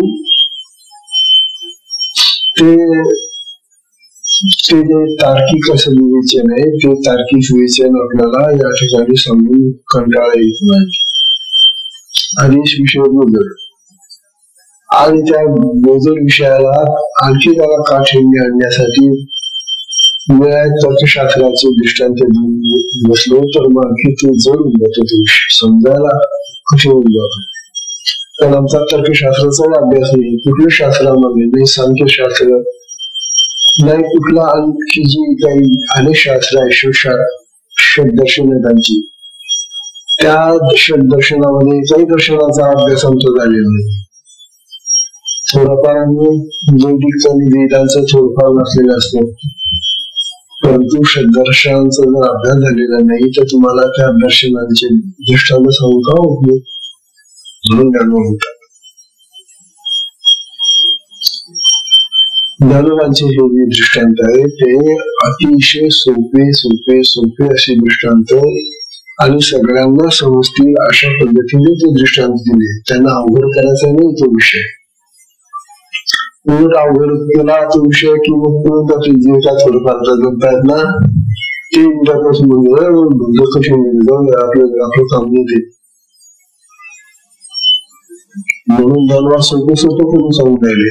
ते जे तार्किक असं विवेचन आहे ते तार्किक विवेचन आपल्याला या ठिकाणी समजून कंटाळा येत नाही. आदेश विषय बोलत आणि त्या बोजर विषयाला आणखी त्याला काठिण्य आणण्यासाठी तर्कशास्त्राचे दृष्टांत देऊन बसलो तर मग आणखी तो जडून जातो. तो विषय समजायला कठीण होऊन जातो. कारण आमचा तर्कशास्त्राचा अभ्यास नाही, कुठल्या शास्त्रामध्ये नाही, सांख्यशास्त्र नाही, कुठला आणखी जी काही अनेक शास्त्र आहे षड्दर्शन आहेत आमची, त्या षड्दर्शनामध्ये काही दर्शनाचा अभ्यास आमचा झालेला नाही. थोडाफार वैदिक आणि वेदांचा थोडंफार नसलेला असतो, परंतु दर्शनांचा जर अभ्यास झालेला नाही तर तुम्हाला त्या दर्शनांचे दृष्टांत सांगू का उपयोग, म्हणून ज्ञानोबा म्हणतात. ज्ञानोबांचे हे जे दृष्टांत आहे ते अतिशय सोपे सोपे सोपे असे दृष्टांत आणि सगळ्यांना समजतील अशा पद्धतीने ते दृष्टांत दिले. त्यांना अवघड करायचा नाही तो विषय, पूर्ण अवघड केला तो विषय किंवा पूर्ण जे काय थोडंफार जगतात ना ते उद्यापासून म्हणजे कशी आपलं काम नाही. म्हणून ज्ञानोबा सोपं सोपं करून सांगून राहिले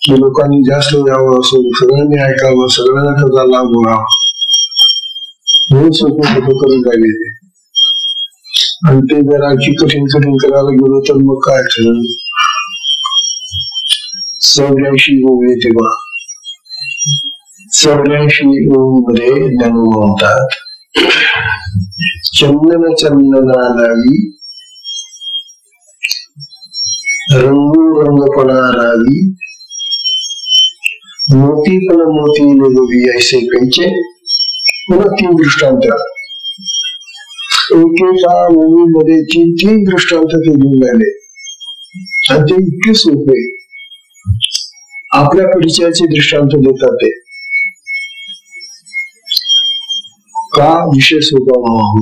की लोकांनी जास्त यावं, सगळ्यांनी ऐकावं, सगळ्यांना त्याचा लाभ व्हावा म्हणून सोपं सोपं करून राहिले ते. आणि ते जर आणखी कठीण कठीण करायला गेलो तर मग काय ठरेल. 84 ओवी येते बा. 84 ओवीमध्ये ज्ञानोबा म्हणतात, चंदन चंदना लावी रंगू रंगपणा रावी मोती पण मोती लेवी ऐसे कैचे. पुन्हा 3 दृष्टांत एकेका ओवीमध्ये 3 दृष्टांत ते घेऊन राहिले आणि ते इतके सोपे आपल्या परिचयाचे दृष्टांत देतात. ते का विषय सोपा व्हावा,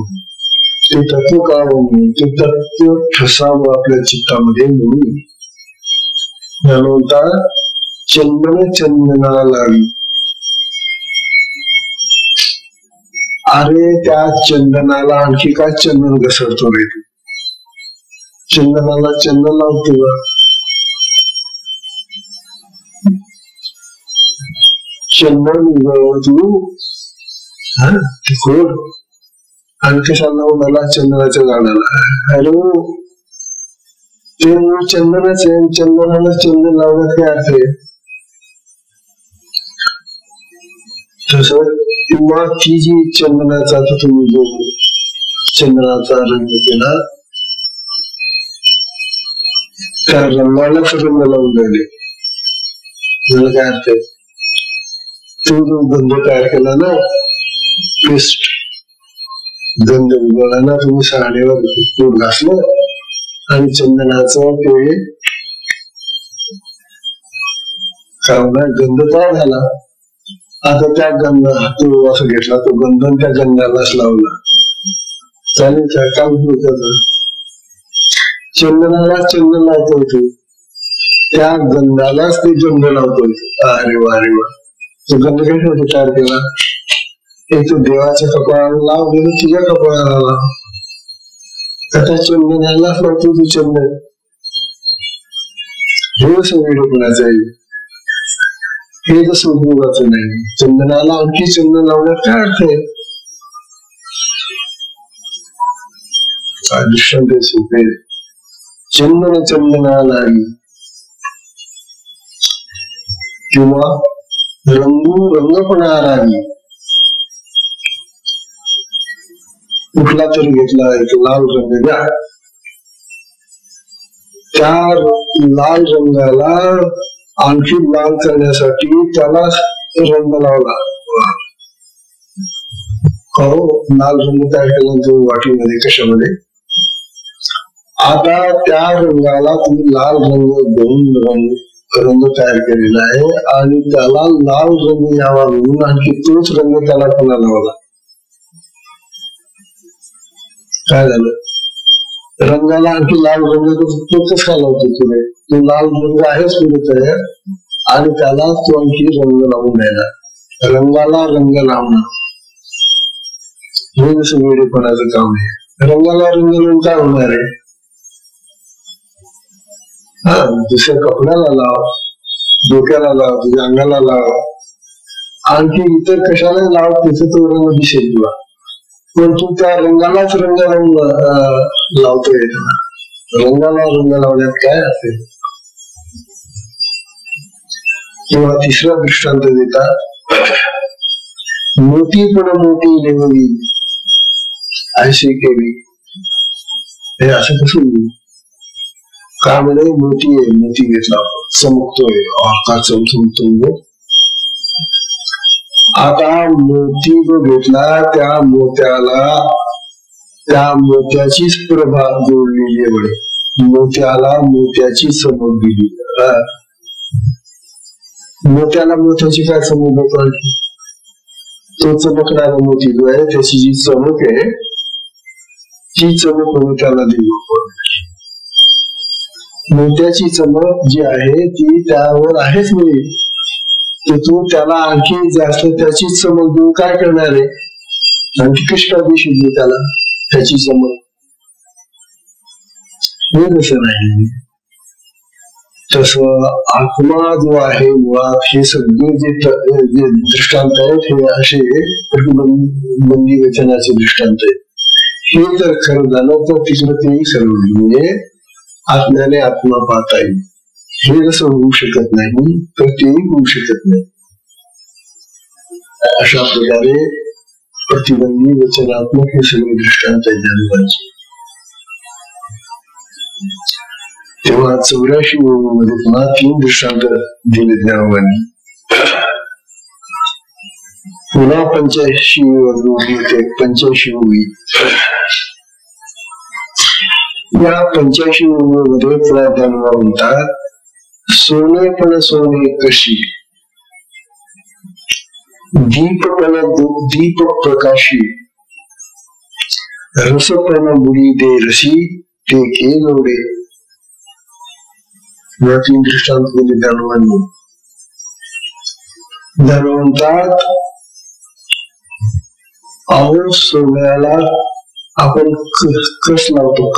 ते तत्व का म्हणून, ते तत्व ठसावं आपल्या चित्तामध्ये म्हणून. ज्ञानोबा चंदन चंदना लावी. अरे त्या चंदनाला आणखी काय चंदन घसरतो रे, चंदनाला चंदन लावतो का, चंदन तू तिखोड आणि कशाला मला चंदनाच्या झाडाला. अरे ते चंदनच आहे, चंदनाला चंदन लावण्यात काय अर्थ आहे. तस किंवा ती जी चंदनाचा तुम्ही जो चंदनाचा रंग केला त्या रंगालाच रंग लावून राहिले, त्याला काय अर्थ आहे. तो जो गंध तयार केला ना, पेस्ट गंध उगवला ना, तुम्ही साडीवर पोट घासलं आणि चंदनाचं ते गंध तयार झाला. आता त्या गंध तो असं घेतला, तो गंध त्या गंधालाच लावला, चालेल का, काय उपयोग त्याचा. चंदनाला चंदन लावतोय तो, त्या गंधालाच ते गंध लावतोय. अरे वा अरे वा. तो गंध कशासाठी तयार केला, एक तो देवाच्या कपाळाला लाव, तुझ्या कपाळाला लाव. आता चंदनालाच लावतो तू चंदन. हे वेळेपणाचं आहे, हे जसं उपयोगाचं नाही. चंदनाला आणखी चंदन लावण्यात काय अर्थ आहे. दृष्टांत सोपे. चंदन चंदनाला किंवा रंगू रंगपणा रावी. कुठला तरी घेतला एक लाल रंग द्या, त्या लाल रंगाला आणखी लाल करण्यासाठी त्याला रंग लावला. हो, लाल रंग तयार केला तो वाटीमध्ये कशामध्ये. आता त्या रंगाला तुम्ही लाल रंग रंग तयार केलेला आहे आणि त्याला लाल रंग यावा म्हणून आणखी तोच रंग त्याला पुन्हा लावला. काय झालं, रंगाला आणखी लाल रंग तो कसा लावतो तुम्ही. तो लाल रंग आहेच पुढे तयार आणि त्याला तो आणखी रंग लावून द्यायला. रंगाला रंग लावणं हे जसं वेडेपणाचं काम आहे. रंगाला रंग लावून काय होणार आहे. दुसऱ्या कपड्याला लाव, डोक्याला लाव, तुझ्या अंगाला लाव, आणखी इतर कशाला लाव, त्याचा तो रंग दिसेल तुला. पण तू त्या रंगालाच रंग लावून लावतोय. रंगाला रंग लावण्यात काय असेल. किंवा तिसरा दृष्टांत देतात, मोती पण मोती लेवली ऐशी केली. हे असं कसं. काय म्हणे मोती आहे, मोती घेतला चमकतोय, का चमचमतो. आता मोती जो घेतला त्या मोत्याचीच प्रभा जोडलेली आहे म्हणे. मोत्याला मोत्याची चमक दिली. मोत्याला मोत्याची काय चमक होती? तो चमकणारा मोती जो आहे त्याची जी चमक आहे ती चमक मोत्याला दिली. मोत्याची चमक जी आहे ती त्यावर आहेच नाही, तर तू त्याला आणखी जास्त त्याची चमक देऊन काय करणार आहे? आणखी कशी काय दिसली त्याला त्याची चमक? हे कसं नाही. तसं आत्मा जो आहे मुळात हे सगळे जे दृष्टांत आहेत हे असे प्रतिबंधी वचनाचे दृष्टांत आहेत. हे जर खरं झालं तर तिकडे तेही खरं होईल. म्हणजे आत्म्याने आत्मा पाहता येईल. हे जसं होऊ शकत नाही तर तेही होऊ शकत नाही. अशा प्रकारे प्रतिबंधी वचनात्मक हे सगळे दृष्टांत आहेत ज्ञानोबांचे. तेव्हा 84 मध्ये पुन्हा 3 दृष्टांत दिले ज्ञानोबांनी. पुन्हा 85 येते. 85 या 85 मध्ये पुन्हा ज्ञानोबा म्हणतात, सोने पण सोने कशी, दीप प्रकाशी, रसपण बुडी दे रसी ते के जोडे. या 3 दृष्टांत दिले ज्ञानोबांनी. म्हणतात अहो सोन्याला आपण कस लावतो,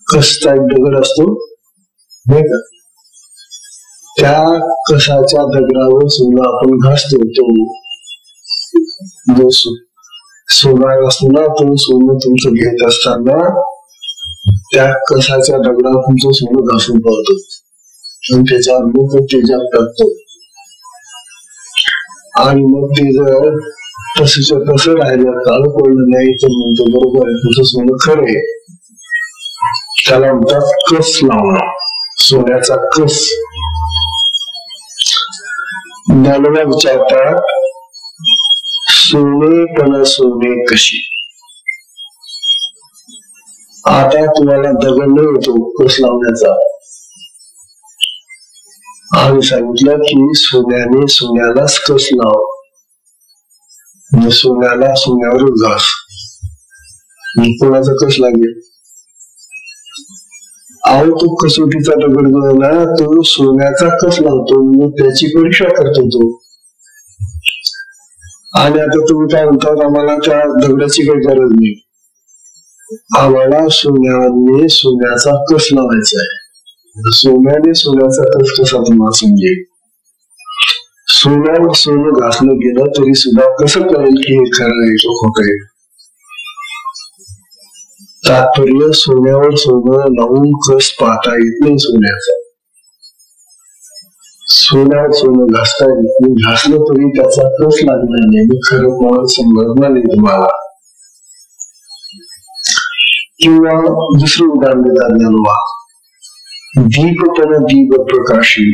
कसचा एक दगड असतो नाही का, त्या कसाच्या दगडावर सोनं आपण घासतो. तो जो सोना असतो ना, तो सोनं तुमचं घेत असताना त्या कसाच्या दगडावर तुमचं सोनं घासून पडतो आणि त्याच्यावर मग तेजाब टाकतो. आणि मग ते जर तसं राहिलं, काळ पडलं नाही तर म्हणतो बरोबर आहे, तुझं सोनं खरं आहे. त्याला म्हणतात कस लावणं, सोन्याचा कस. ज्ञानोबा विचारतात सोने पण सोने कशी. आता तुम्हाला दगड न होतो कस लावण्याचा, आणि सांगितलं की सोन्याने सोन्यालाच कस लाव, सोन्याला सोन्यावरच घास. कोणाचा कस लागेल? अहो तो कसोटीचा दगड जो आहे ना, तो सोन्याचा कस लावतो, म्हणजे त्याची परीक्षा करतो तो. आणि आता तुम्ही काय म्हणतात, आम्हाला त्या दगडाची काही गरज नाही, आम्हाला सोन्याने सोन्याचा कस लावायचा आहे. सोन्याने सोन्याचा कस कसा तुम्हाला समजेल? सोन्यावर सोनं घासलं गेलं तरी सुद्धा कसं कळेल की हे खरं आहे तो खोटं आहे? तात्पर्य सोन्यावर सोनं लावून कस पाहता येत नाही सोन्याचा. सोन्यावर सोनं घासता येत नाही, घासलं तरी त्याचा कस लागणार नाही, खरं कोणाला समजणार नाही तुम्हाला. किंवा दुसरं उदाहरण देतात ज्ञानोबा, दीपपण दीप प्रकाशी.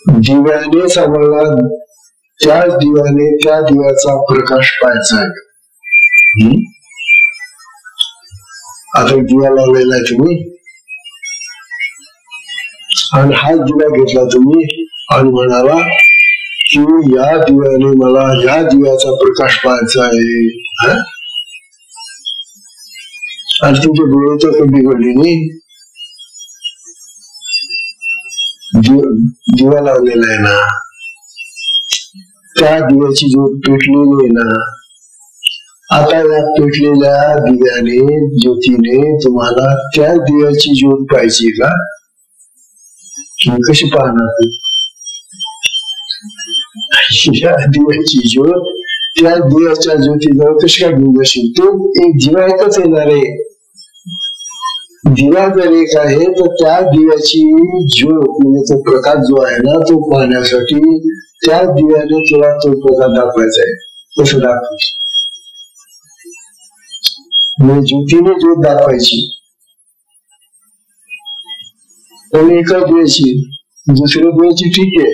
दिव्यानेच आम्हाला त्याच दिव्याने त्या दिव्याचा प्रकाश पाहायचा आहे. आता दिवा लावलेला आहे तुम्ही, आणि हा दिवा घेतला तुम्ही आणि म्हणाला की या दिव्याने मला या दिव्याचा प्रकाश पाहायचा आहे, आणि तुमचे डोळे तर कधी बिघडले नाही. दिवा लावलेला आहे ना, त्या दिव्याची ज्योत पेटलेली आहे ना. आता या पेटलेल्या दिव्याने ज्योतीने तुम्हाला त्या दिव्याची ज्योत पाहिजे का? कशी पाहणार? या दिव्याची ज्योत त्या दिव्याच्या ज्योतीजवळ कशी काय घेऊन जाशील? तो एक दिवा एकच येणार आहे. दिवा जर एक आहे तर त्या दिव्याची ज्योत म्हणजे तो प्रकाश जो आहे ना, तो पाहण्यासाठी त्या दिव्याने तुला तो प्रकाश दाखवायचा आहे. कसं दाखवायचं? म्हणजे ज्योतीने ज्योत दाखवायची, पण एकच द्यायची, दुसऱ्या द्यायची ठीक आहे,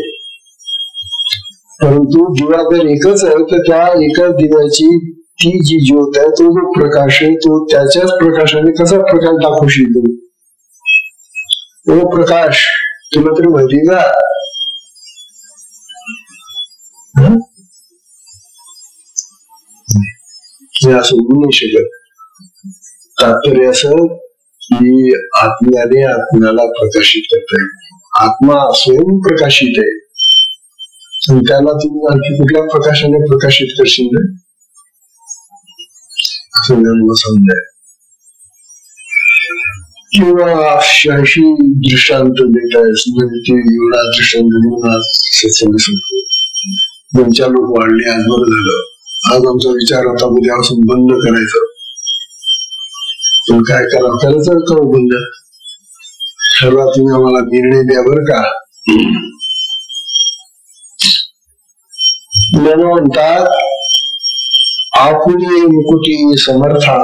परंतु दिवा जर एकच आहे तर त्या एकाच दिव्याची ती जी ज्योत आहे, तो जो प्रकाश आहे, तो त्याच्याच प्रकाशाने कसा प्रकाश दाखवू शकतो? तो प्रकाश तुला तरी माहिती का? असं होऊ नाही शकत. तात्पर्य असं की आत्म्याने आत्म्याला प्रकाशित करता येईल. आत्मा स्वयं प्रकाशित आहे, त्याला तुम्ही आणखी कुठल्या प्रकाशाने प्रकाशित करशील असं मला समजाय. किंवा अशी दृष्टांत देत आहे, एवढा दृष्टांत देऊन आज सत्संग संपतो. 2-4 लोक वाढले, आज बरं झालं. आज आमचा विचार होता उद्यापासून बंद करायचं, पण काय करायचं का बंद? ठरवा तुम्ही, आम्हाला निर्णय द्या बरं का. म्हणतात आपुले मुकुटी समर्था,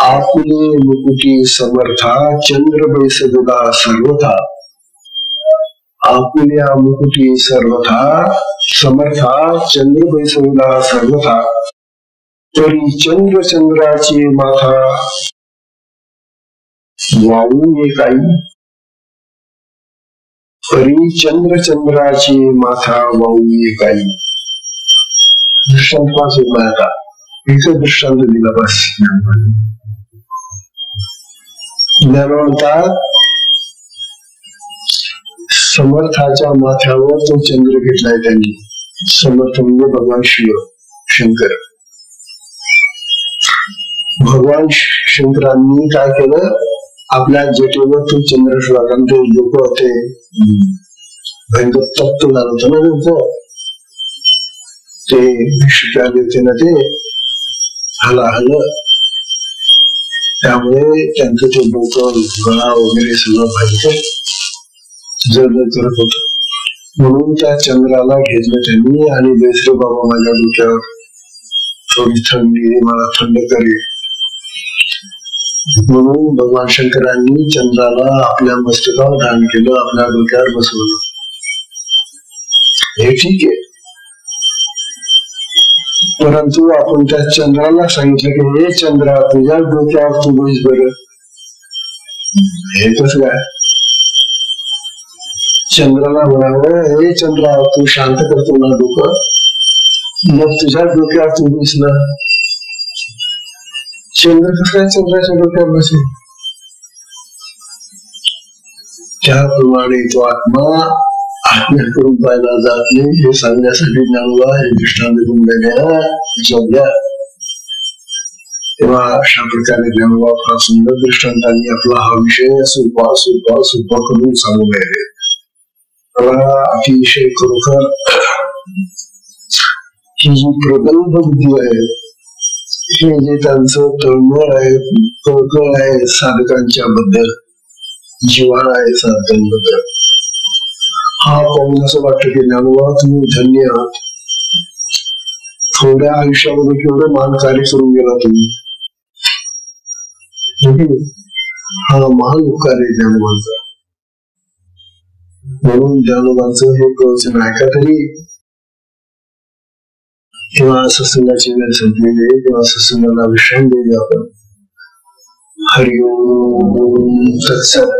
आपुले मुकुटी समर्था, चंद्र बैसदा सर्वथा. आपुल्या मुकुटी सर्वथा समर्था, चंद्र बैसदा सर्वथा. तरी चंद्राची माथा वाहू ये काही, तरी चंद्राची माथा वाहू ये काही. दृष्टांत पासून आता एकच दृष्टांत दिला बस. म्हणतात समर्थाच्या माथ्यावर तो चंद्र घेतलाय त्यांनी. समर्थ म्हणजे भगवान शिव शंकर. भगवान शंकरांनी काय केलं, आपल्या जटेवर तो चंद्र ठेवला. कारण ते लोक होते भयंकर तप्त झालं होतं ना त्यांचं, ते भिक्षुकाले होते ना, ते हलं, त्यामुळे त्यांचं ते डोकं गळा वगैरे सगळं भयंकर जड करत होत. म्हणून त्या चंद्राला घेतलं त्यांनी आणि बेसरे बाबा माझ्या डोक्यावर थोडी थंडी, मला थंड करेल म्हणून भगवान शंकरांनी चंद्राला आपल्या मस्तकावर धारण केलं, आपल्या डोक्यावर बसवलं. हे ठीक आहे, परंतु आपण त्या चंद्राला सांगितलं की हे चंद्रा, तुझ्या डोक्यावर तू बस बरं. हे कसं काय? चंद्राला म्हणावं, हे चंद्रा तू शांत करतो ना डोकं, मग तुझ्या डोक्यावर तू बसला. चंद्र कसं काय चंद्राच्या डोक्यावर बसेल? त्याप्रमाणे तो आत्मा आत्म्या करून पाहिला जात नाही, हे सांगण्यासाठी ज्ञानोबा हे दृष्टांत देऊन देण्या. तेव्हा अशा प्रकारे ज्ञानोबा फार सुंदर दृष्टांतांनी आपला हा विषय सोपा करून सांगून राहिले. मला अतिशय खरोखर ही जी प्रगल्भ बुद्धी आहे, हे जे त्यांचं तळमळ आहे, कळकळ आहे साधकांच्या बद्दल, जिव्हाळा आहे साधकांबद्दल, हा पाहून असं वाटतं की ज्ञानोबा तुम्ही धन्य आहात. थोड्या आयुष्यामध्ये केवढं महान कार्य करून गेला तुम्ही. हा महान उपकार आहे ज्ञानोबांचा. म्हणून ज्ञानोबांचं हे प्रवचन ऐका तरी. किंवा सत्संगाची वेळ संपलेली आहे, किंवा सत्संगाला विश्राम देऊया आपण. हरिओम तत्सत.